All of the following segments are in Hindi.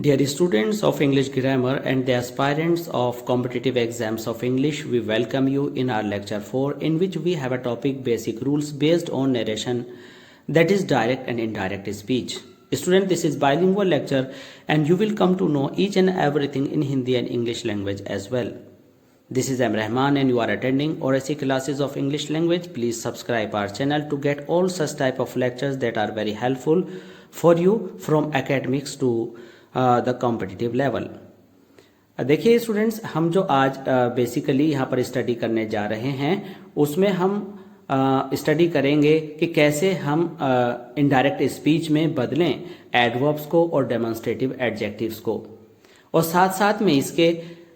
Dear students of English grammar and the aspirants of competitive exams of English, we welcome you in our lecture 4, in which we have a topic basic rules based on narration, that is direct and indirect speech. Student, this is bilingual lecture and you will come to know each and everything in Hindi and English language as well. This is M. Rahman and you are attending ORSC classes of English language. Please subscribe our channel to get all such type of lectures that are very helpful for you from academics to the competitive level. देखिए स्टूडेंट्स, हम जो आज बेसिकली यहाँ पर स्टडी करने जा रहे हैं उसमें हम स्टडी करेंगे कि कैसे हम इनडायरेक्ट स्पीच में बदलें एडवर्ब्स को और डेमोन्स्ट्रेटिव एडजेक्टिव्स को, और साथ साथ में इसके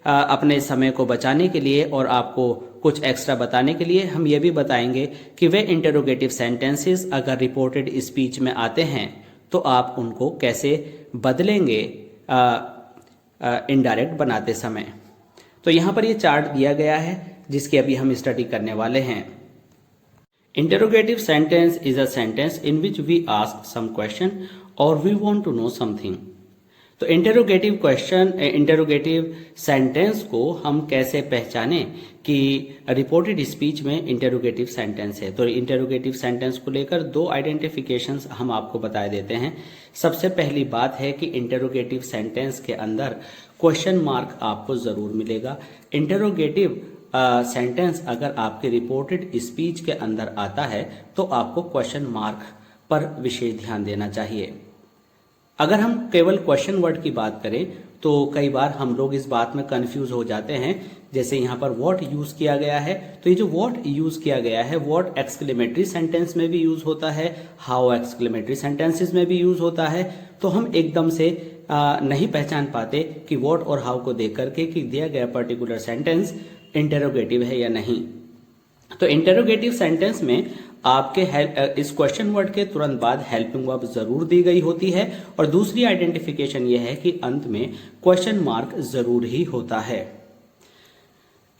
अपने समय को बचाने के लिए और आपको कुछ एक्स्ट्रा बताने के लिए हम ये भी बताएंगे कि वे इंटरोगेटिव सेंटेंसेस अगर रिपोर्टेड स्पीच में आते हैं तो आप उनको कैसे बदलेंगे इनडायरेक्ट बनाते समय। तो यहाँ पर ये चार्ट दिया गया है जिसकी अभी हम स्टडी करने वाले हैं। Interrogative sentence is a sentence in which we ask some question और we want to know something. तो इंटरोगेटिव सेंटेंस को हम कैसे पहचाने कि रिपोर्टेड स्पीच में इंटरोगेटिव सेंटेंस है। तो इंटरोगेटिव सेंटेंस को लेकर दो आइडेंटिफिकेशंस हम आपको बता देते हैं। सबसे पहली बात है कि इंटरोगेटिव सेंटेंस के अंदर क्वेश्चन मार्क आपको जरूर मिलेगा। इंटरोगेटिव सेंटेंस अगर आपके रिपोर्टेड स्पीच के अंदर आता है तो आपको क्वेश्चन मार्क पर विशेष ध्यान देना चाहिए। अगर हम केवल क्वेश्चन वर्ड की बात करें तो कई बार हम लोग इस बात में कंफ्यूज हो जाते हैं। जैसे यहाँ पर व्हाट यूज किया गया है, तो ये जो व्हाट यूज किया गया है व्हाट एक्सक्लेमेटरी सेंटेंस में भी यूज होता है, हाउ एक्सक्लेमेटरी सेंटेंसेस में भी यूज होता है। तो हम एकदम से नहीं पहचान पाते कि व्हाट और हाउ को देख करके कि दिया गया पर्टिकुलर सेंटेंस इंटरोगेटिव है या नहीं। तो इंटरोगेटिव सेंटेंस में आपके इस क्वेश्चन वर्ड के तुरंत बाद हेल्पिंग वर्ब जरूर दी गई होती है, और दूसरी आइडेंटिफिकेशन यह है कि अंत में क्वेश्चन मार्क जरूर ही होता है।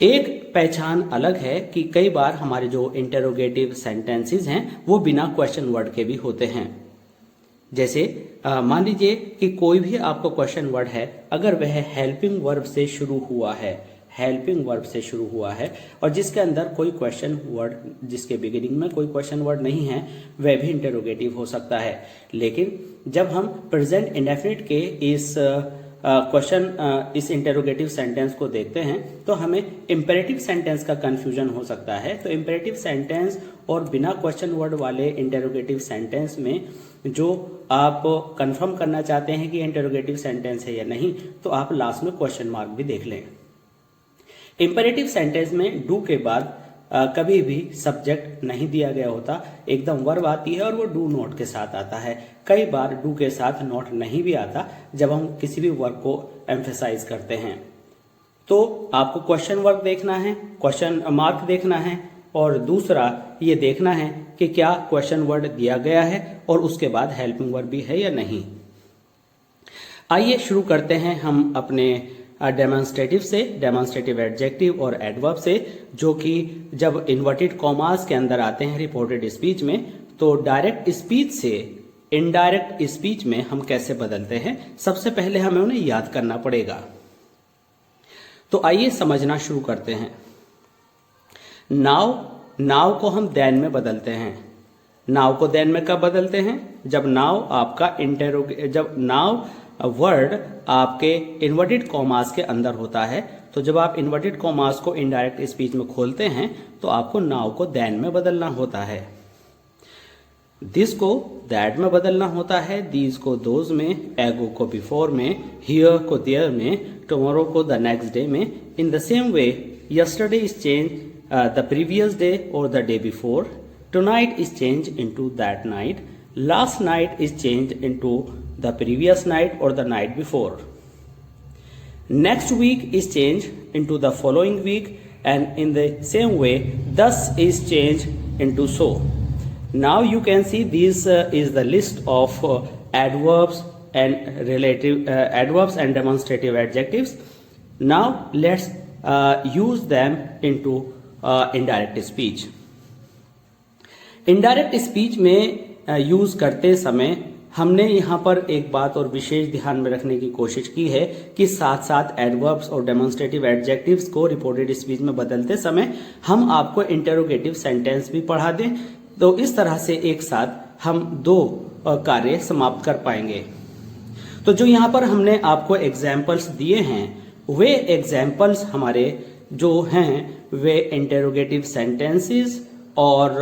एक पहचान अलग है कि कई बार हमारे जो इंटरोगेटिव सेंटेंसेस हैं वो बिना क्वेश्चन वर्ड के भी होते हैं। जैसे मान लीजिए कि कोई भी आपको क्वेश्चन वर्ड है, अगर वह हेल्पिंग वर्ब से शुरू हुआ है, हेल्पिंग वर्ब से शुरू हुआ है और जिसके अंदर कोई क्वेश्चन वर्ड, जिसके बिगिनिंग में कोई क्वेश्चन वर्ड नहीं है, वह भी इंटरोगेटिव हो सकता है। लेकिन जब हम प्रेजेंट इंडेफिनिट के इस इंटरोगेटिव सेंटेंस को देखते हैं तो हमें इंपेरेटिव सेंटेंस का कंफ्यूजन हो सकता है। तो इंपेरेटिव सेंटेंस और बिना क्वेश्चन वर्ड वाले इंटरोगेटिव सेंटेंस में जो आप कंफर्म करना चाहते हैं कि इंटरोगेटिव सेंटेंस है या नहीं, तो आप लास्ट में क्वेश्चन मार्क भी देख लें। इंपेरेटिव सेंटेंस में डू के बाद कभी भी सब्जेक्ट नहीं दिया गया होता, एकदम वर्ब आती है और वो डू नॉट के साथ आता है। कई बार डू के साथ नॉट नहीं भी आता जब हम किसी भी वर्ब को एम्फेसाइज करते हैं। तो आपको क्वेश्चन वर्ब देखना है, क्वेश्चन मार्क देखना है, और दूसरा ये देखना है कि क्या क्वेश्चन वर्ड दिया गया है और उसके बाद हेल्पिंग वर्ब भी है या नहीं। आइए शुरू करते हैं हम अपने डेमोन्स्ट्रेटिव से, डेमोन्स्ट्रेटिव एडजेक्टिव और एडवर्ब से, जो कि जब इन्वर्टेड कॉमास के अंदर आते हैं रिपोर्टेड स्पीच में, तो डायरेक्ट स्पीच से इनडायरेक्ट स्पीच में हम कैसे बदलते हैं, सबसे पहले हमें उन्हें याद करना पड़ेगा। तो आइए समझना शुरू करते हैं। नाउ को हम देन में बदलते हैं। नाउ को देन में कब बदलते हैं? जब नाउ आपका जब नाउ वर्ड आपके इन्वर्टेड कॉमास के अंदर होता है। तो जब आप इन्वर्टेड कॉमास को इनडायरेक्ट स्पीच में खोलते हैं तो आपको नाउ को देन में बदलना होता है, दिस को दैट में बदलना होता है, दीज को दोज में, एगो को बिफोर में, हियर को देयर में, टुमारो को द नेक्स्ट डे में। In the same way yesterday is change the previous day और the day before, tonight is change into that night, last night is changed into the previous night or the night before. Next week is changed into the following week, and in the same way thus is changed into so. Now you can see this is the list of adverbs and relative adverbs and demonstrative adjectives. Now let's use them into indirect speech. Indirect speech में यूज करते समय हमने यहाँ पर एक बात और विशेष ध्यान में रखने की कोशिश की है कि साथ साथ एडवर्ब्स और डेमोन्स्ट्रेटिव एडजेक्टिव्स को रिपोर्टेड स्पीच में बदलते समय हम आपको इंटरोगेटिव सेंटेंस भी पढ़ा दें, तो इस तरह से एक साथ हम दो कार्य समाप्त कर पाएंगे। तो जो यहाँ पर हमने आपको एग्जाम्पल्स दिए हैं वे एग्जाम्पल्स हमारे जो हैं वे इंटरोगेटिव सेंटेंसेस और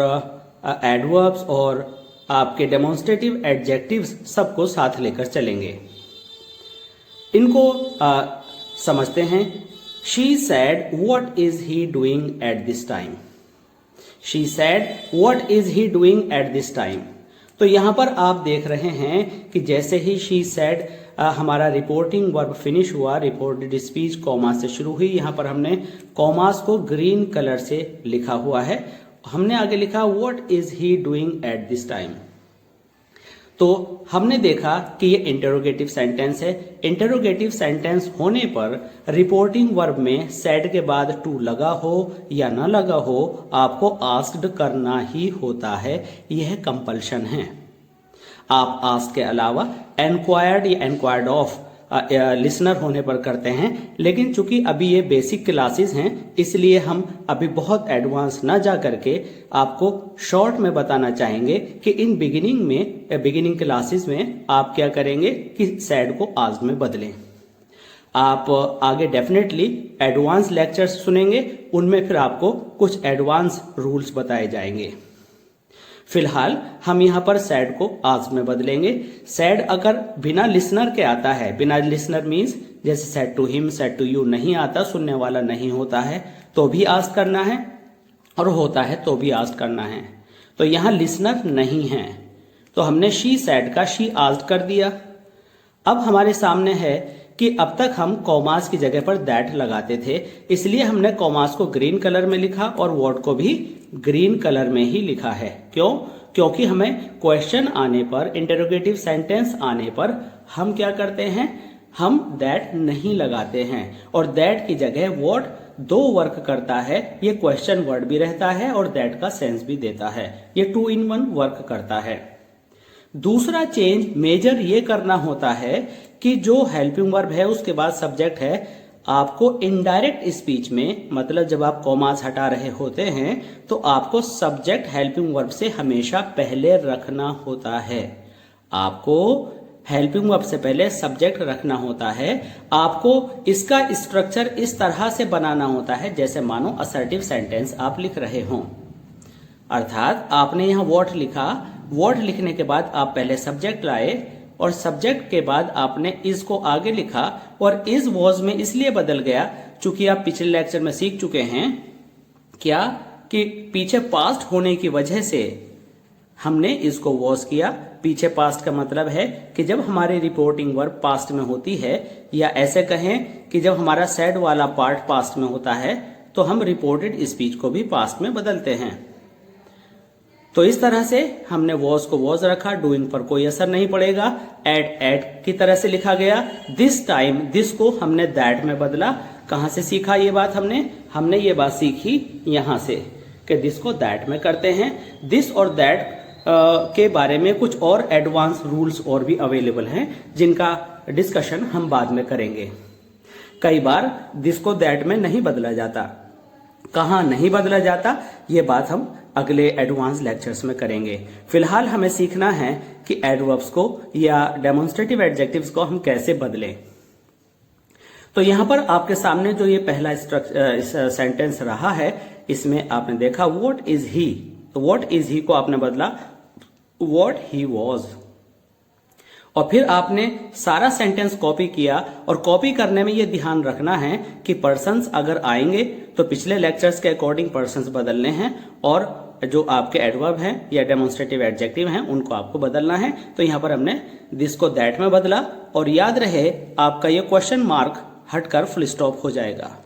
एडवर्ब्स और आपके डेमोन्स्ट्रेटिव एडजेक्टिव्स सबको साथ लेकर चलेंगे। इनको समझते हैं। She said what is he doing at this time. She said what is he doing at this time. तो यहां पर आप देख रहे हैं कि जैसे ही शी सैड हमारा रिपोर्टिंग वर्ब फिनिश हुआ, रिपोर्टेड स्पीच कॉमा से शुरू हुई। यहां पर हमने कॉमास को ग्रीन कलर से लिखा हुआ है। हमने आगे लिखा what is he doing at this time. तो हमने देखा कि ये इंटरोगेटिव सेंटेंस है। इंटरोगेटिव सेंटेंस होने पर रिपोर्टिंग वर्ब में सैड के बाद टू लगा हो या ना लगा हो, आपको आस्क्ड करना ही होता है, यह कंपल्शन है। आप आस्क के अलावा एनक्वायर्ड या एनक्वायर्ड ऑफ लिसनर होने पर करते हैं, लेकिन चूंकि अभी ये बेसिक क्लासेस हैं इसलिए हम अभी बहुत एडवांस ना जा करके आपको शॉर्ट में बताना चाहेंगे कि इन बिगिनिंग क्लासेस में आप क्या करेंगे कि सैड को आज में बदलें। आप आगे डेफिनेटली एडवांस लेक्चर्स सुनेंगे, उनमें फिर आपको कुछ एडवांस रूल्स बताए जाएंगे। फिलहाल हम यहाँ पर सैड को आज में बदलेंगे। सैड अगर बिना लिसनर के आता है, बिना लिसनर मीन्स जैसे said to him, said to you नहीं आता, सुनने वाला नहीं होता है तो भी आस्क करना है, और होता है तो भी आस्क करना है। तो यहाँ लिसनर नहीं है तो हमने शी सैड का शी आस्क्ड कर दिया। अब हमारे सामने है कि अब तक हम कॉमास की जगह पर दैट लगाते थे, इसलिए हमने कॉमास को ग्रीन कलर में लिखा और वर्ड को भी ग्रीन कलर में ही लिखा है। क्यों? क्योंकि हमें क्वेश्चन आने पर, इंटरोगेटिव सेंटेंस आने पर हम क्या करते हैं, हम दैट नहीं लगाते हैं और दैट की जगह वर्ड दो वर्क करता है। ये क्वेश्चन वर्ड भी रहता है और दैट का सेंस भी देता है। ये 2 in 1 वर्क करता है। दूसरा चेंज मेजर ये करना होता है कि जो हेल्पिंग वर्ब है उसके बाद सब्जेक्ट है, आपको इनडायरेक्ट स्पीच में, मतलब जब आप कॉमास हटा रहे होते हैं तो आपको सब्जेक्ट हेल्पिंग वर्ब से हमेशा पहले रखना होता है। आपको हेल्पिंग वर्ब से पहले सब्जेक्ट रखना होता है। आपको इसका स्ट्रक्चर इस तरह से बनाना होता है जैसे मानो असर्टिव सेंटेंस आप लिख रहे हों। अर्थात आपने यहाँ व्हाट लिखा, व्हाट लिखने के बाद आप पहले सब्जेक्ट लाए और सब्जेक्ट के बाद आपने इज को आगे लिखा, और इज वॉज में इसलिए बदल गया चूंकि आप पिछले लेक्चर में सीख चुके हैं क्या कि पीछे पास्ट होने की वजह से हमने इसको वॉज किया। पीछे पास्ट का मतलब है कि जब हमारी रिपोर्टिंग वर्ब पास्ट में होती है, या ऐसे कहें कि जब हमारा सैड वाला पार्ट पास्ट में होता है तो हम रिपोर्टेड स्पीच को भी पास्ट में बदलते हैं। तो इस तरह से हमने वॉज को वॉज रखा, डूइंग पर कोई असर नहीं पड़ेगा। एट की तरह से लिखा गया। दिस टाइम, दिस को हमने दैट में बदला। कहां से सीखा ये बात हमने ये बात सीखी यहां से कि दिस को दैट में करते हैं। दिस और दैट के बारे में कुछ और एडवांस रूल्स और भी अवेलेबल हैं जिनका डिस्कशन हम बाद में करेंगे। कई बार दिस को दैट में नहीं बदला जाता, कहां नहीं बदला जाता ये बात हम अगले एडवांस लेक्चर्स में करेंगे। फिलहाल हमें सीखना है कि एडवर्ब्स को या डेमोन्स्ट्रेटिव एडजेक्टिव्स को हम कैसे बदलें। तो यहां पर आपके सामने जो ये पहला सेंटेंस रहा है, इसमें आपने देखा व्हाट इज ही, तो व्हाट इज ही को आपने बदला व्हाट ही वॉज, और फिर आपने सारा सेंटेंस कॉपी किया। और कॉपी करने में यह ध्यान रखना है कि पर्सन्स अगर आएंगे तो पिछले लेक्चर्स के अकॉर्डिंग पर्सन्स बदलने हैं, और जो आपके एडवर्ब हैं या डेमोन्स्ट्रेटिव एडजेक्टिव हैं उनको आपको बदलना है। तो यहां पर हमने दिस को दैट में बदला, और याद रहे आपका ये क्वेश्चन मार्क हटकर फुल स्टॉप हो जाएगा।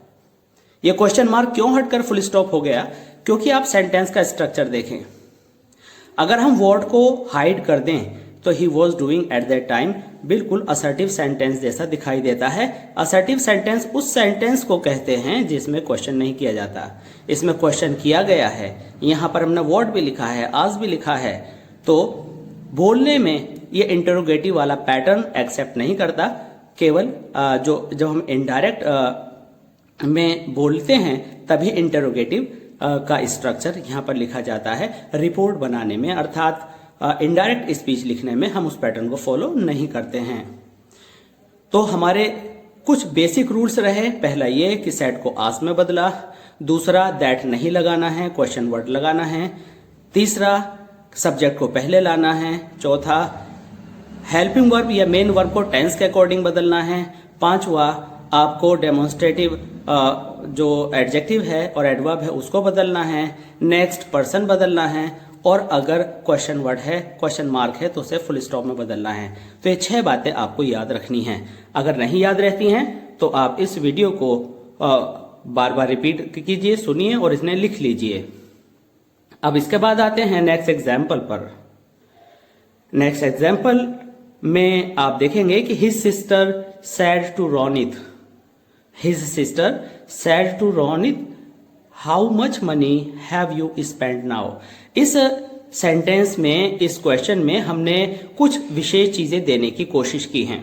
ये क्वेश्चन मार्क क्यों हटकर फुल स्टॉप हो गया? क्योंकि आप सेंटेंस का स्ट्रक्चर देखें। अगर हम वर्ड को हाइड कर दें तो he was doing at that time बिल्कुल असर्टिव सेंटेंस जैसा दिखाई देता है। असर्टिव सेंटेंस उस सेंटेंस को कहते हैं जिसमें क्वेश्चन नहीं किया जाता। इसमें क्वेश्चन किया गया है, यहां पर हमने वर्ड भी लिखा है, आज भी लिखा है, तो बोलने में ये इंटरोगेटिव वाला पैटर्न एक्सेप्ट नहीं करता, केवल जब हम इनडायरेक्ट में बोलते हैं तभी इंटरोगेटिव का स्ट्रक्चर यहाँ पर लिखा जाता है। रिपोर्ट बनाने में अर्थात इनडायरेक्ट स्पीच लिखने में हम उस पैटर्न को फॉलो नहीं करते हैं। तो हमारे कुछ बेसिक रूल्स रहे। पहला ये कि सेट को आस्क में बदला, दूसरा दैट नहीं लगाना है, क्वेश्चन वर्ड लगाना है, तीसरा सब्जेक्ट को पहले लाना है, चौथा हेल्पिंग वर्ब या मेन वर्ब को टेंस के अकॉर्डिंग बदलना है, पांचवा आपको डेमोन्स्ट्रेटिव जो एडजेक्टिव है और एडवर्ब है उसको बदलना है, नेक्स्ट पर्सन बदलना है, और अगर क्वेश्चन वर्ड है, क्वेश्चन मार्क है तो उसे फुल स्टॉप में बदलना है। तो ये 6 बातें आपको याद रखनी हैं। अगर नहीं याद रहती हैं तो आप इस वीडियो को बार बार रिपीट कीजिए, सुनिए और इसने लिख लीजिए। अब इसके बाद आते हैं नेक्स्ट एग्जाम्पल पर। नेक्स्ट एग्जाम्पल में आप देखेंगे कि his sister said to Ronit, his sister said to Ronit how much money have you spend now. इस सेंटेंस में, इस क्वेश्चन में हमने कुछ विशेष चीजें देने की कोशिश की हैं।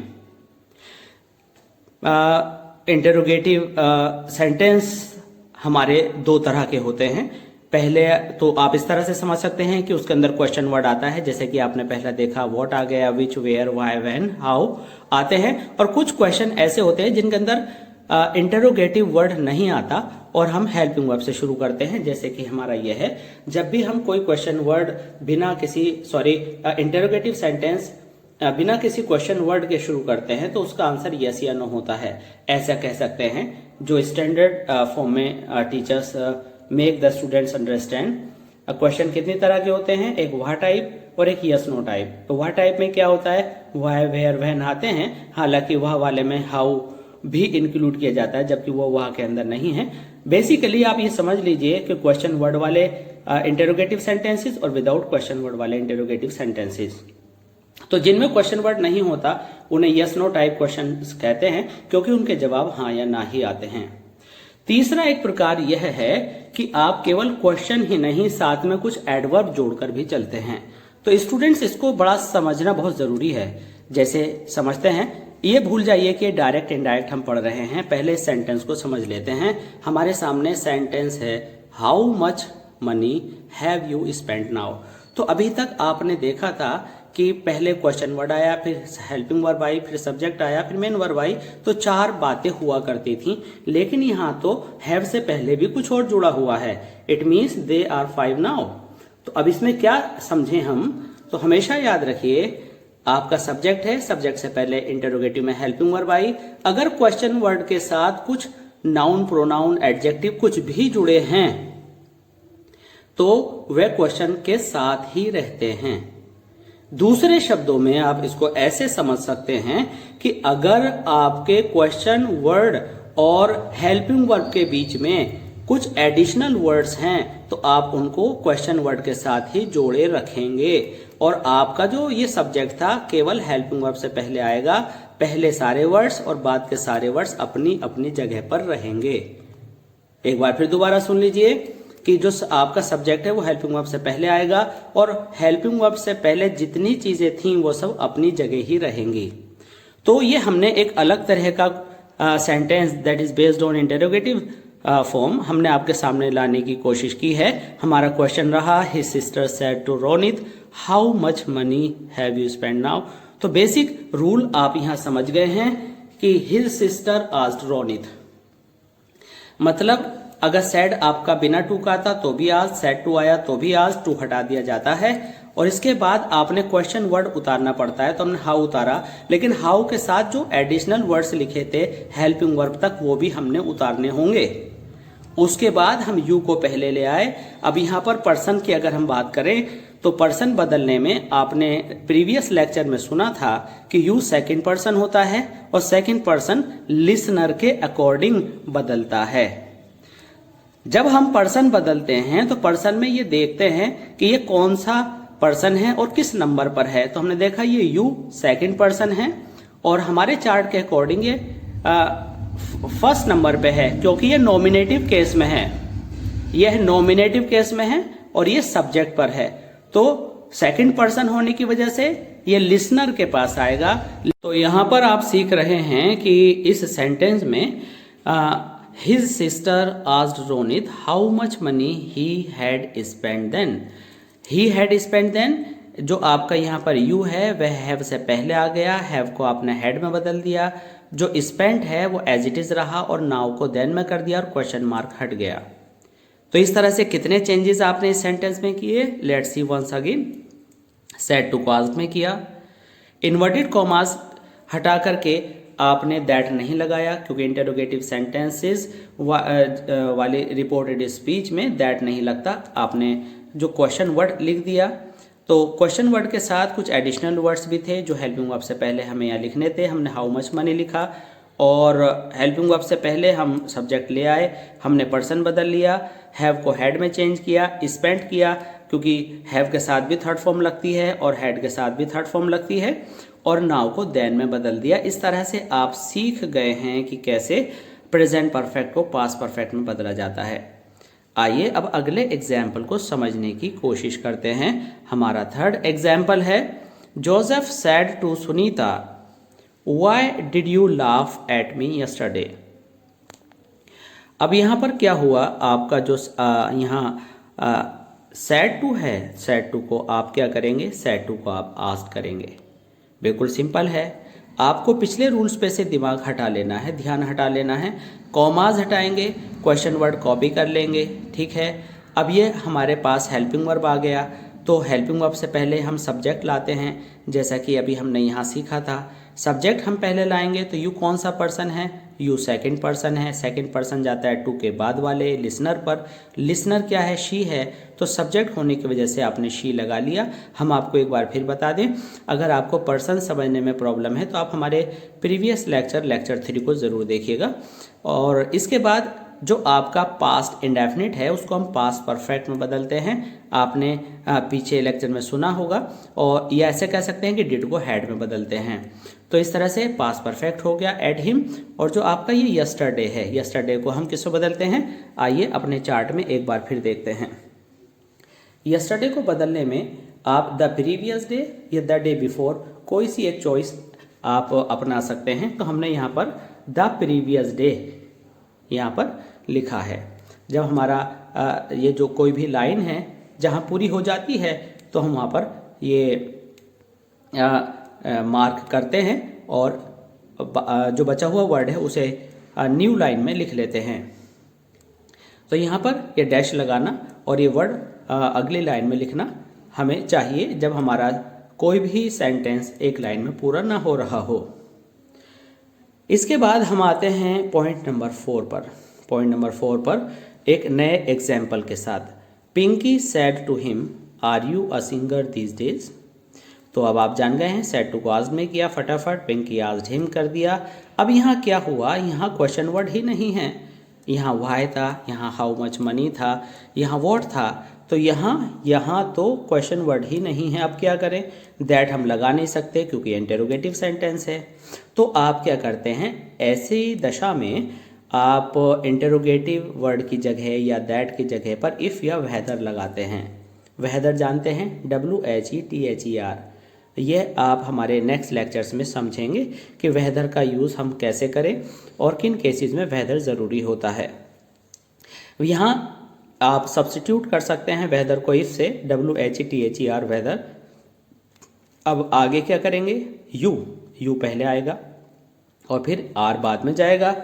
इंटरोगेटिव सेंटेंस हमारे 2 तरह के होते हैं। पहले तो आप इस तरह से समझ सकते हैं कि उसके अंदर क्वेश्चन वर्ड आता है, जैसे कि आपने पहला देखा व्हाट आ गया, विच, वेयर, व्हाई, व्हेन, हाउ आते हैं। और कुछ क्वेश्चन ऐसे होते हैं जिनके अंदर इंटरोगेटिव वर्ड नहीं आता और हम हेल्पिंग वर्ब से शुरू करते हैं, जैसे कि हमारा यह है। जब भी हम कोई क्वेश्चन वर्ड बिना किसी इंटरोगेटिव सेंटेंस बिना किसी क्वेश्चन वर्ड के शुरू करते हैं तो उसका आंसर यस या नो होता है। ऐसा कह सकते हैं जो स्टैंडर्ड फॉर्म में teachers make the students understand. Question कितनी तरह के होते हैं, एक वह टाइप और एक यस नो टाइप। तो वह टाइप में क्या होता है, व्हाई, वेयर, व्हेन आते हैं, हालांकि वह वाले में हाउ भी इंक्लूड किया जाता है, जबकि वो वहां के अंदर नहीं है। बेसिकली आप ये समझ लीजिए कि क्वेश्चन वर्ड वाले इंटरोगेटिव सेंटेंसेस और विदाउट क्वेश्चन वर्ड वाले इंटरोगेटिव सेंटेंसेस, तो जिनमें क्वेश्चन वर्ड नहीं होता उन्हें यस नो टाइप क्वेश्चन कहते हैं, क्योंकि उनके जवाब हाँ या ना ही आते हैं। तीसरा एक प्रकार यह है कि आप केवल क्वेश्चन ही नहीं, साथ में कुछ एडवर्ब जोड़कर भी चलते हैं। तो स्टूडेंट्स इसको बड़ा समझना बहुत जरूरी है। जैसे समझते हैं, ये भूल जाइए कि डायरेक्ट इनडायरेक्ट हम पढ़ रहे हैं। पहले सेंटेंस को समझ लेते हैं। हमारे सामने सेंटेंस है how much money have you spent now. तो अभी तक आपने देखा था कि पहले क्वेश्चन वर्ड आया, फिर हेल्पिंग वर्ब आई, फिर सब्जेक्ट आया, फिर मेन वर्ब आई, तो 4 बातें हुआ करती थी। लेकिन यहाँ तो हैव से पहले भी कुछ और जुड़ा हुआ है। It means they are 5 now. तो अब इसमें क्या समझे हम, तो हमेशा याद रखिए आपका सब्जेक्ट है, सब्जेक्ट से पहले इंटरोगेटिव में हेल्पिंग वर्ब आई। अगर क्वेश्चन वर्ड के साथ कुछ नाउन, प्रोनाउन, एडजेक्टिव कुछ भी जुड़े हैं तो वे क्वेश्चन के साथ ही रहते हैं। दूसरे शब्दों में आप इसको ऐसे समझ सकते हैं कि अगर आपके क्वेश्चन वर्ड और हेल्पिंग वर्ब के बीच में कुछ एडिशनल वर्ड्स हैं तो आप उनको क्वेश्चन वर्ड के साथ ही जोड़े रखेंगे, और आपका जो ये सब्जेक्ट था केवल हेल्पिंग वर्ब से पहले आएगा। पहले सारे वर्ड्स और बाद के सारे वर्ड्स अपनी अपनी जगह पर रहेंगे। एक बार फिर दोबारा सुन लीजिए कि जो आपका सब्जेक्ट है वो हेल्पिंग वर्ब से पहले आएगा और हेल्पिंग वर्ब से पहले जितनी चीजें थी वो सब अपनी जगह ही रहेंगी। तो ये हमने एक अलग तरह का sentence that is based on interrogative form हमने आपके सामने लाने की कोशिश की है। हमारा क्वेश्चन रहा his sister said to Ronit how much money have you spend now. तो बेसिक रूल आप यहां समझ गए हैं कि हिज सिस्टर आस्क्ड रोनित, मतलब अगर सेड आपका बिना टू का था तो भी आज, सेड टू आया तो भी आज, टू हटा दिया जाता है और इसके बाद आपने क्वेश्चन वर्ड उतारना पड़ता है। तो हमने हाउ उतारा, लेकिन हाउ के साथ जो एडिशनल वर्ड्स लिखे थे हेल्पिंग वर्ब तक वो भी हमने उतारने होंगे। उसके बाद हम यू को पहले ले आए। अब यहाँ पर पर्सन की अगर हम बात करें तो पर्सन बदलने में आपने प्रीवियस लेक्चर में सुना था कि यू सेकंड पर्सन होता है और सेकंड पर्सन लिसनर के अकॉर्डिंग बदलता है। जब हम पर्सन बदलते हैं तो पर्सन में ये देखते हैं कि ये कौन सा पर्सन है और किस नंबर पर है। तो हमने देखा ये यू सेकंड पर्सन है और हमारे चार्ट के अकॉर्डिंग ये फर्स्ट नंबर पे है, क्योंकि ये नॉमिनेटिव केस में है। यह नॉमिनेटिव केस में है और ये सब्जेक्ट पर है। तो सेकंड पर्सन होने की वजह से ये लिसनर के पास आएगा। तो यहां पर आप सीख रहे हैं कि इस सेंटेंस में his sister asked Ronit how much money he had spend then. He had spend then, जो आपका यहाँ पर यू है वह हैव से पहले आ गया, हैव को आपने हैड में बदल दिया, जो स्पेंट है वो एज इट इज रहा और नाउ को देन में कर दिया और क्वेश्चन मार्क हट गया। तो इस तरह से कितने चेंजेस आपने इस सेंटेंस में किए, let's see once again. Said to को आस्क्ड में किया, इन्वर्टेड कॉमास हटा करके आपने दैट नहीं लगाया क्योंकि इंटरोगेटिव सेंटेंसेस वाले रिपोर्टेड स्पीच में दैट नहीं लगता, आपने जो क्वेश्चन वर्ड लिख दिया। तो क्वेश्चन वर्ड के साथ कुछ एडिशनल वर्ड्स भी थे जो हेल्पिंग वर्ब से पहले हमें यहाँ लिखने थे। हमने हाउ मच मनी लिखा और हेल्पिंग वर्ब से पहले हम सब्जेक्ट ले आए, हमने पर्सन बदल लिया, हैव को हैड में चेंज किया, स्पेंट किया क्योंकि हैव के साथ भी थर्ड फॉर्म लगती है और हैड के साथ भी थर्ड फॉर्म लगती है, और नाउ को देन में बदल दिया। इस तरह से आप सीख गए हैं कि कैसे प्रेजेंट परफेक्ट को पास्ट परफेक्ट में बदला जाता है। आइए अब अगले एग्जाम्पल को समझने की कोशिश करते हैं। हमारा थर्ड एग्जाम्पल है, Joseph said to Sunita why did you laugh at me yesterday. अब यहाँ पर क्या हुआ, आपका जो यहाँ सेड टू है, सेड टू को आप क्या करेंगे, सेड टू को आप आस्क करेंगे। बिल्कुल सिंपल है, आपको पिछले रूल्स पे से दिमाग हटा लेना है, ध्यान हटा लेना है। कॉमाज हटाएंगे, क्वेश्चन वर्ड कॉपी कर लेंगे, ठीक है। अब ये हमारे पास हेल्पिंग वर्ब आ गया, तो हेल्पिंग वर्ब से पहले हम सब्जेक्ट लाते हैं, जैसा कि अभी हमने यहाँ सीखा था। सब्जेक्ट हम पहले लाएंगे तो यू कौन सा पर्सन है, यू सेकंड पर्सन है, सेकंड पर्सन जाता है टू के बाद वाले लिसनर पर। लिसनर क्या है, शी है, तो सब्जेक्ट होने की वजह से आपने शी लगा लिया। हम आपको एक बार फिर बता दें, अगर आपको पर्सन समझने में प्रॉब्लम है तो आप हमारे प्रीवियस लेक्चर 3 को ज़रूर देखिएगा। और इसके बाद जो आपका पास्ट इंडेफिनिट है उसको हम पास्ट परफेक्ट में बदलते हैं। आपने पीछे लेक्चर में सुना होगा, और या ऐसे कह सकते हैं कि डिड को हैड में बदलते हैं। तो इस तरह से पास्ट परफेक्ट हो गया एट हिम। और जो आपका ये यस्टरडे है, यस्टरडे को हम किसको बदलते हैं, आइए अपने चार्ट में एक बार फिर देखते हैं। यस्टरडे को बदलने में आप द प्रीवियस डे या द डे बिफोर कोई सी एक चॉइस आप अपना सकते हैं। तो हमने यहाँ पर द प्रीवियस डे यहाँ पर लिखा है। जब हमारा ये जो कोई भी लाइन है जहाँ पूरी हो जाती है तो हम वहाँ पर ये मार्क करते हैं और जो बचा हुआ वर्ड है उसे न्यू लाइन में लिख लेते हैं। तो यहाँ पर ये डैश लगाना और ये वर्ड अगली लाइन में लिखना हमें चाहिए जब हमारा कोई भी सेंटेंस एक लाइन में पूरा ना हो रहा हो। इसके बाद हम आते हैं पॉइंट नंबर 4 पर। पॉइंट नंबर 4 पर एक नए एग्जाम्पल के साथ, Pinki said to him are you a singer these days. तो अब आप जान गए हैं, सेड टू को आस्क्ड में किया फटाफट, पिंकी आस्क्ड हिम कर दिया। अब यहाँ क्या हुआ, यहाँ क्वेश्चन वर्ड ही नहीं है, यहाँ व्हाई था, यहाँ हाउ मच मनी था, यहाँ व्हाट था। तो यहाँ तो क्वेश्चन वर्ड ही नहीं है। अब क्या करें, दैट हम लगा नहीं सकते क्योंकि इंटेरोगेटिव सेंटेंस है। तो आप क्या करते हैं, ऐसी दशा में आप इंटेरोगेटिव वर्ड की जगह या दैट की जगह पर इफ़ या वेदर लगाते हैं। वेदर जानते हैं, WHETHER। ये आप हमारे नेक्स्ट लेक्चर्स में समझेंगे कि वेदर का यूज़ हम कैसे करें और किन केसेस में वेदर ज़रूरी होता है। यहाँ आप सब्स्टिट्यूट कर सकते हैं वेदर को इफ से, WHETHER वेदर। अब आगे क्या करेंगे, यू पहले आएगा और फिर आर बाद में जाएगा।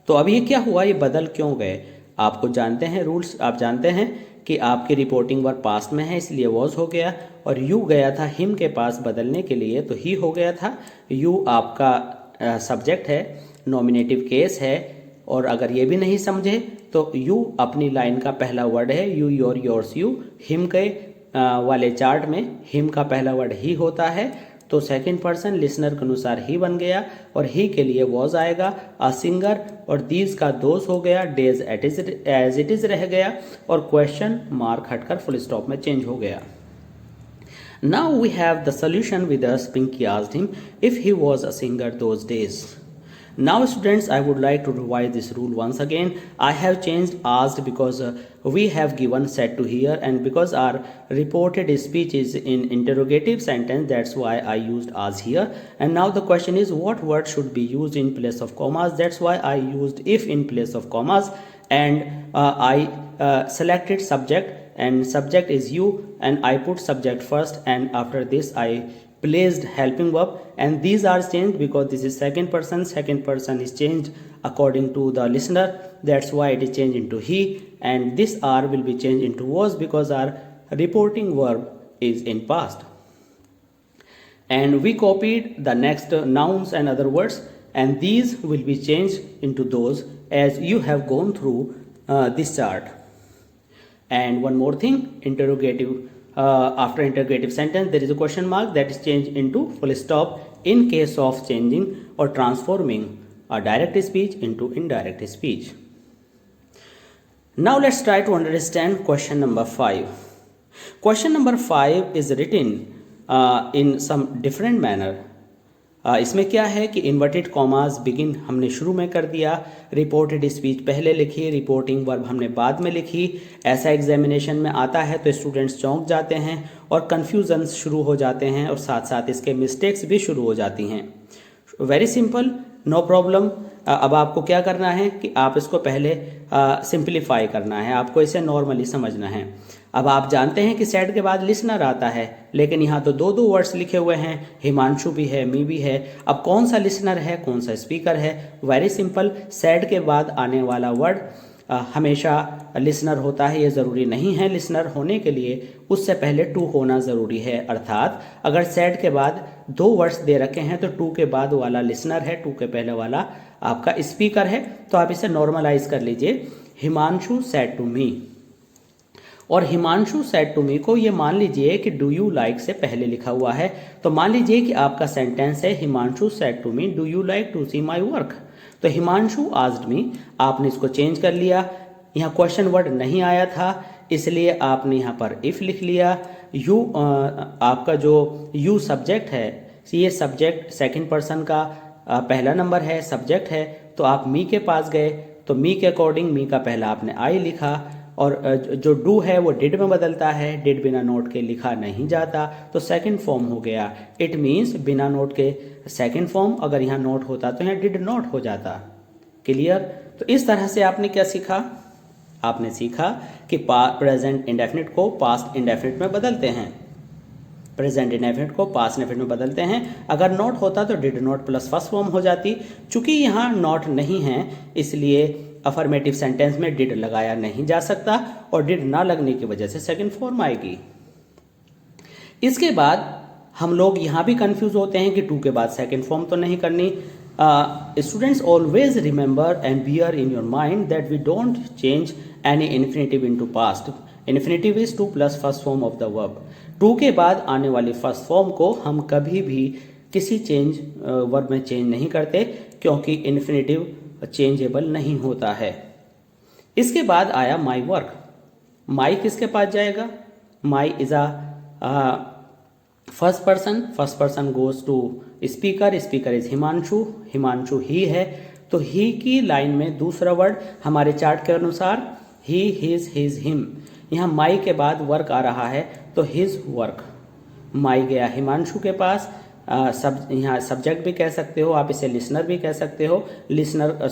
तो अब ये क्या हुआ, ये बदल क्यों गए, आपको जानते हैं रूल्स, आप जानते हैं कि आपकी रिपोर्टिंग वर्ब पास्ट में है इसलिए वॉज हो गया, और यू गया था हिम के पास बदलने के लिए तो ही हो गया था। यू आपका सब्जेक्ट है, नॉमिनेटिव केस है, और अगर ये भी नहीं समझे तो यू अपनी लाइन का पहला वर्ड है, you your yours you. Him के वाले चार्ट में हिम का पहला वर्ड ही होता है, तो सेकंड पर्सन लिसनर के अनुसार ही बन गया और ही के लिए वॉज आएगा। अ सिंगर और दीज का दोज हो गया, डेज एज इट इज रह गया और क्वेश्चन मार्क हटकर फुल स्टॉप में चेंज हो गया। Now we have the solution with us. Pinky asked him if he was a singer those days. Now students, I would like to revise this rule once again. I have changed asked because we have given said to here, and because our reported speech is in interrogative sentence, that's why I used as here. And now the question is, what word should be used in place of commas? That's why I used if in place of commas, and I selected subject, and subject is you, and I put subject first, and after this I placed helping verb, and these are changed because this is second person is changed according to the listener, that's why it is changed into he, and this are will be changed into was because our reporting verb is in past. And we copied the next nouns and other words, and these will be changed into those as you have gone through this chart. And one more thing, interrogative, after interrogative sentence there is a question mark that is changed into full stop in case of changing or transforming a direct speech into indirect speech. Now let's try to understand question number 5. Question number 5 is written in some different manner. इसमें क्या है कि इन्वर्टेड कॉमास बिगिन हमने शुरू में कर दिया, रिपोर्टेड स्पीच पहले लिखी, रिपोर्टिंग वर्ब हमने बाद में लिखी। ऐसा एग्जामिनेशन में आता है तो स्टूडेंट्स चौंक जाते हैं और कन्फ्यूजन शुरू हो जाते हैं और साथ साथ इसके मिस्टेक्स भी शुरू हो जाती हैं। Very simple, no problem. अब आपको क्या करना है कि आप इसको पहले सिंप्लीफाई करना है, आपको इसे नॉर्मली समझना है। अब आप जानते हैं कि सेड के बाद लिसनर आता है, लेकिन यहाँ तो दो दो वर्ड्स लिखे हुए हैं, हिमांशु भी है, मी भी है। अब कौन सा लिसनर है, कौन सा स्पीकर है? वेरी सिंपल, सेड के बाद आने वाला वर्ड हमेशा लिसनर होता है, ये ज़रूरी नहीं है। लिसनर होने के लिए उससे पहले टू होना ज़रूरी है, अर्थात अगर सेड के बाद दो वर्ड्स दे रखे हैं तो टू के बाद वाला लिसनर है, टू के पहले वाला आपका स्पीकर है। तो आप इसे नॉर्मलाइज कर लीजिए, हिमांशु सेड टू मी। और हिमांशु सेड टू मी को ये मान लीजिए कि डू यू लाइक से पहले लिखा हुआ है, तो मान लीजिए कि आपका सेंटेंस है Himanshu said to me do you like to see my work. तो हिमांशु आस्क्ड मी, आपने इसको चेंज कर लिया। यहाँ क्वेश्चन वर्ड नहीं आया था, इसलिए आपने यहाँ पर इफ लिख लिया। यू आपका जो यू सब्जेक्ट है, ये सब्जेक्ट सेकंड पर्सन का पहला नंबर है, सब्जेक्ट है, तो आप मी के पास गए, तो मी के अकॉर्डिंग मी का पहला आपने आई लिखा, और जो डू है वो डिड में बदलता है, डिड बिना नोट के लिखा नहीं जाता, तो सेकंड फॉर्म हो गया। इट मीन्स बिना नोट के सेकंड फॉर्म, अगर यहाँ नोट होता तो यहाँ डिड नॉट हो जाता। क्लियर? तो इस तरह से आपने क्या सीखा? आपने सीखा कि प्रेजेंट इंडेफिनिट को पास्ट इंडेफिनिट में बदलते हैं, प्रेजेंट इंडेफिनिट को पास्ट इंडेफिनिट में बदलते हैं। अगर नॉट होता तो did not plus first form हो जाती। चूंकि यहाँ नॉट नहीं है, इसलिए अफर्मेटिव सेंटेंस में डिड लगाया नहीं जा सकता, और डिड ना लगने की वजह से सेकंड फॉर्म आएगी। इसके बाद हम लोग यहाँ भी कंफ्यूज होते हैं कि टू के बाद सेकंड फॉर्म तो नहीं करनी। Students always remember and bear in your mind that we don't change any infinitive into past. Infinitive is to plus first form of the verb. To के बाद आने वाली फर्स्ट फॉर्म को हम कभी भी किसी चेंज वर्ब में चेंज नहीं करते, क्योंकि इन्फिनेटिव चेंजेबल नहीं होता है। इसके बाद आया माई वर्क। माई किसके पास जाएगा? My is a first person goes to speaker, speaker is Himanshu, Himanshu he है, तो ही की लाइन में दूसरा वर्ड हमारे चार्ट के अनुसार ही, हिज, हिज, हिम। यहाँ माई के बाद वर्क आ रहा है, तो हिज वर्क। माई गया हिमांशु के पास। यहाँ सब्जेक्ट भी कह सकते हो आप, इसे लिसनर भी कह सकते हो, लिसनर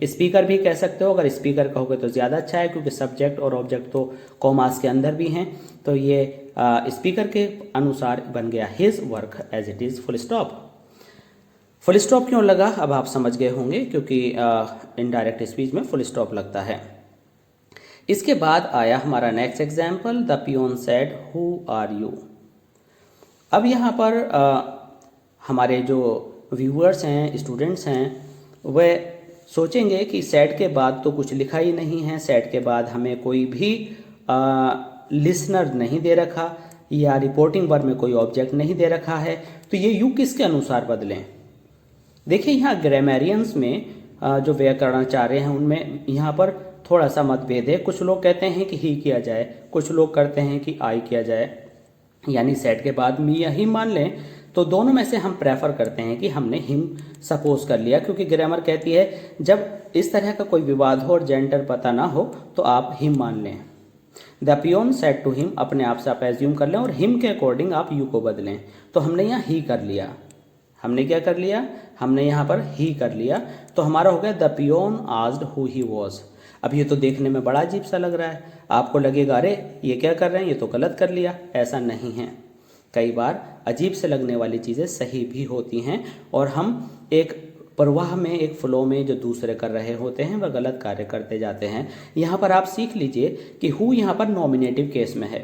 स्पीकर भी कह सकते हो। अगर स्पीकर कहोगे तो ज़्यादा अच्छा है, क्योंकि सब्जेक्ट और ऑब्जेक्ट तो कॉमास के अंदर भी हैं। तो ये स्पीकर के अनुसार बन गया his work as it is full stop. Full stop क्यों लगा अब आप समझ गए होंगे, क्योंकि इनडायरेक्ट स्पीच में फुल स्टॉप लगता है। इसके बाद आया हमारा next example, the peon said who are you. अब यहाँ पर हमारे जो व्यूअर्स हैं, स्टूडेंट्स हैं, वह सोचेंगे कि सेड के बाद तो कुछ लिखा ही नहीं है, सेड के बाद हमें कोई भी लिसनर नहीं दे रखा, या रिपोर्टिंग वर्ब में कोई ऑब्जेक्ट नहीं दे रखा है, तो ये यू किसके अनुसार बदलें? देखिए यहाँ ग्रामेरियंस में जो व्याकरणाचार्य हैं उनमें यहाँ पर थोड़ा सा मतभेद है। कुछ लोग कहते हैं कि ही किया जाए, कुछ लोग कहते हैं कि आई किया जाए, यानी सेड के बाद मी या ही मान लें। तो दोनों में से हम प्रेफर करते हैं कि हमने हिम सपोज कर लिया, क्योंकि ग्रामर कहती है जब इस तरह का कोई विवाद हो और जेंडर पता ना हो तो आप हिम मान लें। The peon said to him, अपने आप से आप एज्यूम कर लें और हिम के अकॉर्डिंग आप यू को बदलें। तो हमने यहाँ ही कर लिया, हमने क्या कर लिया, हमने यहाँ पर ही कर लिया। तो हमारा हो गया the peon asked who he was. अब ये तो देखने में बड़ा अजीब सा लग रहा है, आपको लगेगा अरे ये क्या कर रहे हैं, ये तो गलत कर लिया। ऐसा नहीं है, कई बार अजीब से लगने वाली चीज़ें सही भी होती हैं और हम एक प्रवाह में, एक फ्लो में जो दूसरे कर रहे होते हैं वह गलत कार्य करते जाते हैं। यहाँ पर आप सीख लीजिए कि हु यहाँ पर नॉमिनेटिव केस में है,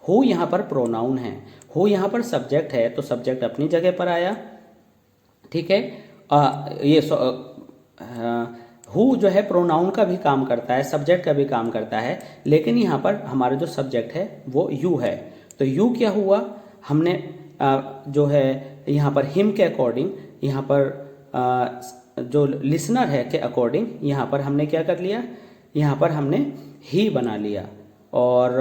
हु यहाँ पर प्रोनाउन है, हु यहाँ पर सब्जेक्ट है, तो सब्जेक्ट अपनी जगह पर आया, ठीक है। ये हु जो है प्रोनाउन का भी काम करता है, सब्जेक्ट का भी काम करता है, लेकिन यहाँ पर हमारा जो सब्जेक्ट है वो यू है। तो यू क्या हुआ, हमने जो है यहाँ पर हिम के अकॉर्डिंग, यहाँ पर जो लिसनर है के अकॉर्डिंग यहाँ पर हमने क्या कर लिया, यहाँ पर हमने ही बना लिया। और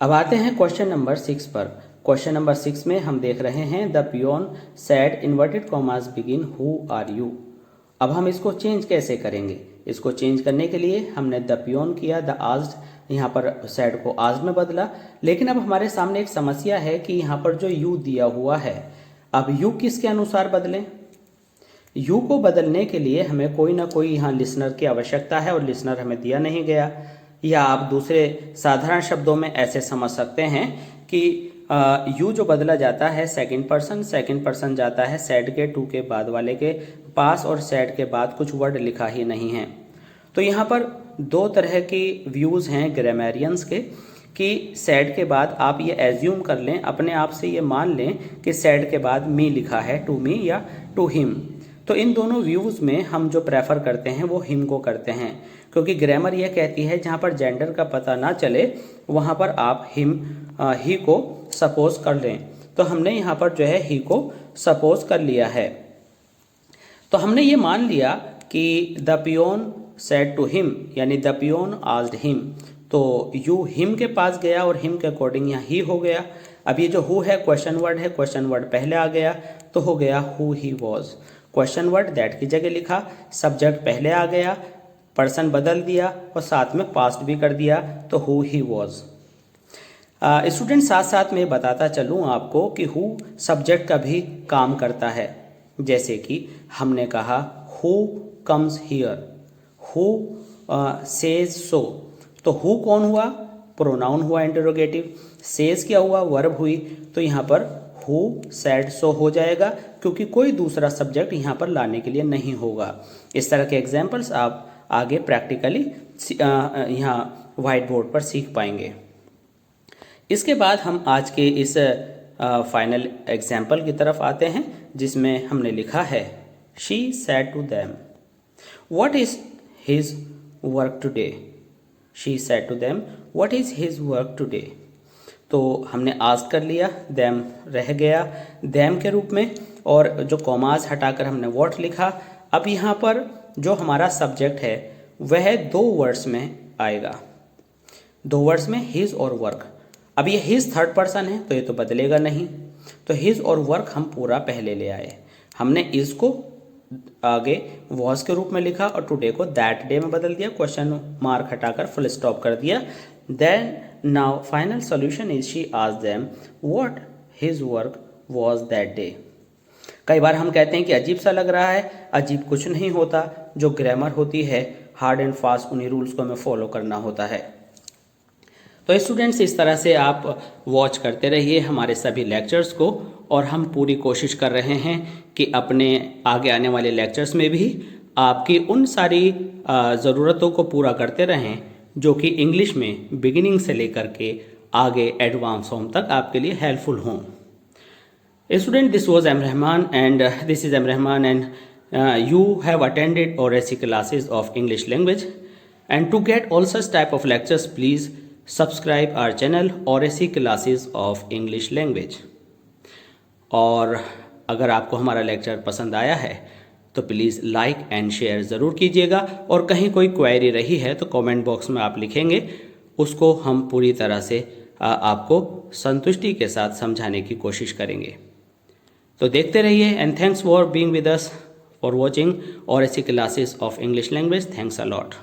अब आते हैं क्वेश्चन नंबर 6 पर। क्वेश्चन नंबर 6 में हम देख रहे हैं the peon said inverted commas begin who are you. अब हम इसको चेंज कैसे करेंगे, इसको चेंज करने के लिए हमने द पियोन किया, द आस्क्ड यहाँ पर सेड को आस्क्ड में बदला। लेकिन अब हमारे सामने एक समस्या है कि यहाँ पर जो यू दिया हुआ है, अब यू किसके अनुसार बदलें। यू को बदलने के लिए हमें कोई ना कोई यहाँ लिसनर की आवश्यकता है और लिसनर हमें दिया नहीं गया। या आप दूसरे साधारण शब्दों में ऐसे समझ सकते हैं कि यू जो बदला जाता है सेकंड पर्सन जाता है सेड के टू के बाद वाले के पास और सेड के बाद कुछ वर्ड लिखा ही नहीं है। तो यहाँ पर दो तरह की व्यूज़ हैं ग्रामेरियंस के कि सेड के बाद आप ये एज्यूम कर लें, अपने आप से ये मान लें कि सेड के बाद मी लिखा है, टू मी या टू हिम। तो इन दोनों व्यूज़ में हम जो प्रेफर करते हैं वो हिम को करते हैं, क्योंकि ग्रामर यह कहती है जहाँ पर जेंडर का पता ना चले वहाँ पर आप ही को सपोज कर लें। तो हमने यहाँ पर जो है ही को सपोज कर लिया है। तो हमने ये मान लिया कि the peon said to him, यानी द पियोन आस्क्ड हिम, तो यू हिम के पास गया और हिम के अकॉर्डिंग यहाँ ही हो गया। अब ये जो हु है क्वेश्चन वर्ड है, क्वेश्चन वर्ड पहले आ गया तो हो गया who he was. Question word that की जगह लिखा, सब्जेक्ट पहले आ गया, पर्सन बदल दिया और साथ में पास्ट भी कर दिया, तो हु ही वॉज। स्टूडेंट साथ साथ में बताता चलूँ आपको कि हु सब्जेक्ट का भी काम करता है। जैसे कि हमने कहा who comes here, who says so, तो हु कौन हुआ, प्रोनाउन हुआ इंटरोगेटिव, सेज क्या हुआ, वर्ब हुई। तो यहाँ पर हु सेड सो हो जाएगा, क्योंकि कोई दूसरा सब्जेक्ट यहाँ पर लाने के लिए नहीं होगा। इस तरह के एग्जाम्पल्स आप आगे प्रैक्टिकली यहाँ व्हाइट बोर्ड पर सीख पाएंगे। इसके बाद हम आज के इस फाइनल एग्जाम्पल की तरफ आते हैं, जिसमें हमने लिखा है she said to them what is his work today. She said to them what is his work today. तो हमने आस्क कर लिया, देम रह गया देम के रूप में, और जो कॉमास हटाकर हमने व्हाट लिखा। अब यहाँ पर जो हमारा सब्जेक्ट है वह दो वर्ड्स में आएगा, दो वर्ड्स में हिज और वर्क। अब ये हिज थर्ड पर्सन है तो ये तो बदलेगा नहीं, तो हिज और वर्क हम पूरा पहले ले आए। हमने इसको आगे वॉज के रूप में लिखा और टुडे को दैट डे में बदल दिया, क्वेश्चन मार्क हटाकर फुल स्टॉप कर दिया। Then now final solution is she asked them what his work was that day. कई बार हम कहते हैं कि अजीब सा लग रहा है, अजीब कुछ नहीं होता। जो ग्रामर होती है हार्ड एंड फास्ट उन्हीं रूल्स को हमें फॉलो करना होता है। तो स्टूडेंट्स इस तरह से आप वॉच करते रहिए हमारे सभी लेक्चर्स को, और हम पूरी कोशिश कर रहे हैं कि अपने आगे आने वाले लेक्चर्स में भी आपकी उन सारी ज़रूरतों को पूरा करते रहें जो कि इंग्लिश में बिगिनिंग से लेकर के आगे एडवांस होम तक आपके लिए हेल्पफुल हों। Student, this was M. Rahman and this is M. Rahman, and you have attended ORAC classes of English language, and to get all such type of lectures please subscribe our channel ORAC classes of English language। और अगर आपको हमारा लेक्चर पसंद आया है तो प्लीज़ लाइक एंड शेयर ज़रूर कीजिएगा, और कहीं कोई क्वेरी रही है तो कमेंट बॉक्स में आप लिखेंगे, उसको हम पूरी तरह से आपको संतुष्टि के साथ समझाने की कोशिश करेंगे। तो देखते रहिए and thanks for being with us for watching और ऐसी classes of English language. Thanks a lot.